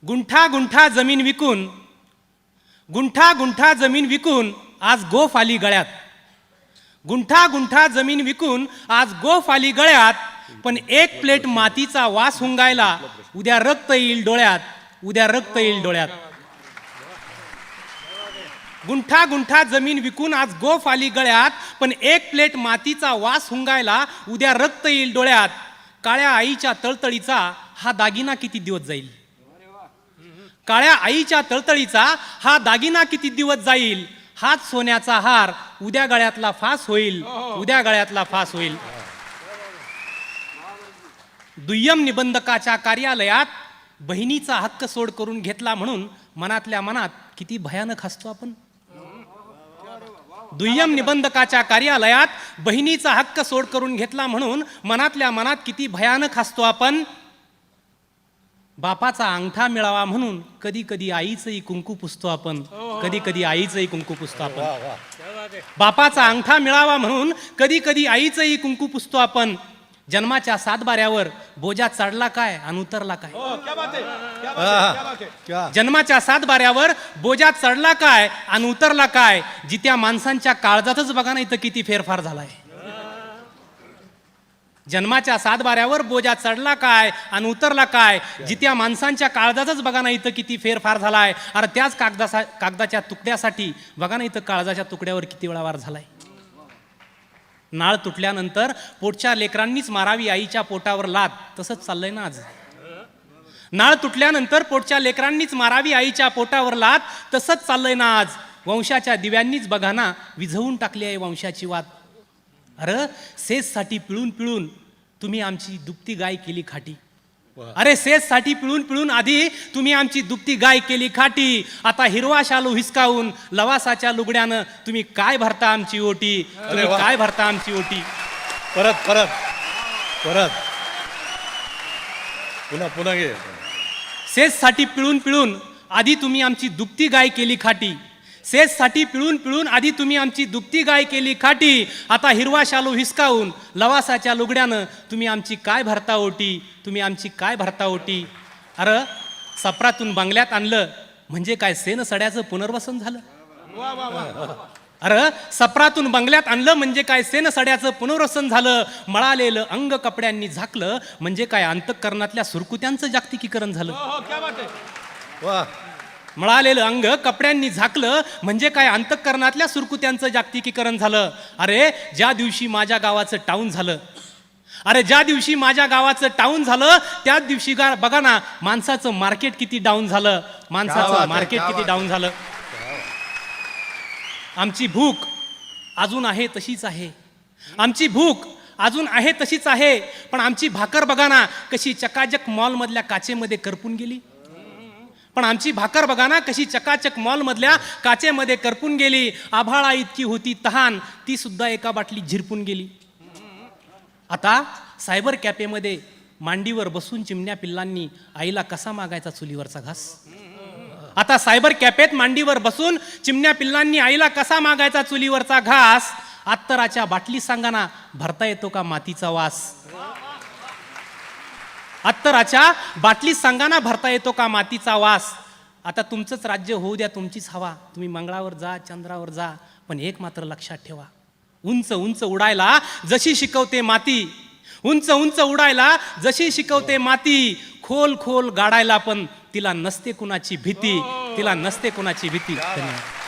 गुंठा गुंठा जमीन विकून गुंठा गुंठा जमीन विकून आज गोफ आली गळ्यात. गुंठा गुंठा जमीन विकून आज गोफ आली गळ्यात. पण एक प्लेट मातीचा वास हुंगायला उद्या रक्त येईल डोळ्यात. उद्या रक्त येईल डोळ्यात. गुंठा गुंठा जमीन विकून आज गोफ आली गळ्यात. पण एक प्लेट मातीचा वास हुंगायला उद्या रक्त येईल डोळ्यात. काळ्या आईच्या तळतळीचा हा दागिना किती दिवस जाईल. काळ्या आईच्या तळतळीचा हा दागिना किती दिवस जाईल. हाच सोन्याचा हार उद्या गळ्यातला फास होईल. उद्या गळ्यातला फास होईल. दुय्यम निबंधकाच्या कार्यालयात बहिणीचा हक्क सोड करून घेतला म्हणून मनातल्या मनात किती भयानक हसतो आपण. दुय्यम निबंधकाच्या कार्यालयात बहिणीचा हक्क सोड करून घेतला म्हणून मनातल्या मनात किती भयानक हसतो आपण. बापाचा अंगठा मिळावा म्हणून कधी कधी आईचंही कुंकू पुसतो आपण. कधी कधी आईचंही कुंकू पुसतो आपण. बापाचा अंगठा मिळावा म्हणून कधी कधी आईचंही कुंकू पुसतो आपण. जन्माच्या सातबाऱ्यावर बोजा चढला काय आणि उतरला काय. जन्माच्या सातबाऱ्यावर बोजा चढला काय आणि उतरला काय. जित्या माणसांच्या काळजातच बघा ना इथं किती फेरफार झालाय. जन्माच्या सातबाऱ्यावर बोजा चढला काय आणि उतरला काय. जित्या माणसांच्या काळजातच बघा ना इथं किती फेरफार झालाय. अरे त्याच कागदाच्या तुकड्यासाठी बघा ना इथं काळजाच्या तुकड्यावर किती वेळा वार झालाय. नाळ तुटल्यानंतर पोटच्या लेकरांनीच मारावी आईच्या पोटावर लात. तसंच चाललंय ना आज. नाळ तुटल्यानंतर पोटच्या लेकरांनीच मारावी आईच्या पोटावर लात. तसंच चाललंय ना आज. वंशाच्या दिव्यांनीच बघा ना विझवून टाकली आहे वंशाची वात. अरे सेजसाठी पिळून पिळून तुम्ही आमची दुभती गाय केली खाटी. अरे सेजसाठी पिळून पिळून आधी तुम्ही आमची दुभती गाय केली खाटी. आता हिरवा शालू हिसकावून लवासाच्या लुगड्यानं तुम्ही काय भरता आमची ओटी. तुम्ही काय भरता आमची ओटी. परत परत परत पुन्हा पुन्हा घे. सेजसाठी पिळून पिळून आधी तुम्ही आमची दुभती गाय केली खाटी. सेजसाठी पिळून पिळून आधी तुम्ही आमची दुभती गाय केली खाटी. आता हिरवा शालू हिसकावून लवासाच्या लुगड्यानं तुम्ही आमची काय भरता ओटी. तुम्ही आमची काय भरता ओटी. अरे सप्रातून बंगल्यात आणलं म्हणजे काय सेन सड्याचं पुनर्वसन झालं. अरे सप्रातून बंगल्यात आणलं म्हणजे काय सेन सड्याचं पुनर्वसन झालं. मळालेलं अंग कपड्यांनी झाकलं म्हणजे काय अंतःकरणातल्या सुरकुत्यांचं जागतिकीकरण झालं. मळालेलं अंग कपड्यांनी झाकलं म्हणजे काय अंतःकरणातल्या सुरकुत्यांचं जागतिकीकरण झालं. अरे ज्या दिवशी माझ्या गावाचं टाऊन झालं. अरे ज्या दिवशी माझ्या गावाचं टाऊन झालं त्याच दिवशी बघा ना माणसाचं मार्केट किती डाऊन झालं. माणसाचं मार्केट किती डाऊन झालं. आमची भूक अजून आहे तशीच आहे. आमची भूक अजून आहे तशीच आहे. पण आमची भाकर बघा ना कशी चकाचक मॉलमधल्या काचेमध्ये करपून गेली. पण आमची भाकर बघा ना कशी चकाचक मॉलमधल्या काचेमध्ये करपून गेली. आभाळा इतकी होती तहान ती सुद्धा एका बाटलीत झिरपून गेली. आता सायबर कॅफेमध्ये मांडीवर बसून चिमण्या पिल्लांनी आईला कसा मागायचा चुलीवरचा घास. आता सायबर कॅफेत मांडीवर बसून चिमण्या पिल्लांनी आईला कसा मागायचा चुलीवरचा घास. अत्तराच्या बाटली सांगाना भरता येतो का मातीचा वास. अत्तराच्या बाटलीत सांगाना भरता येतो का मातीचा वास. आता तुमचंच राज्य होऊ द्या तुमचीच हवा. तुम्ही मंगळावर जा चंद्रावर जा. पण एक मात्र लक्षात ठेवा उंच उंच उडायला जशी शिकवते माती. उंच उंच उडायला जशी शिकवते माती. खोल खोल गाडायला पण तिला नसते कुणाची भीती. तिला नसते कुणाची भीती. धन्यवाद.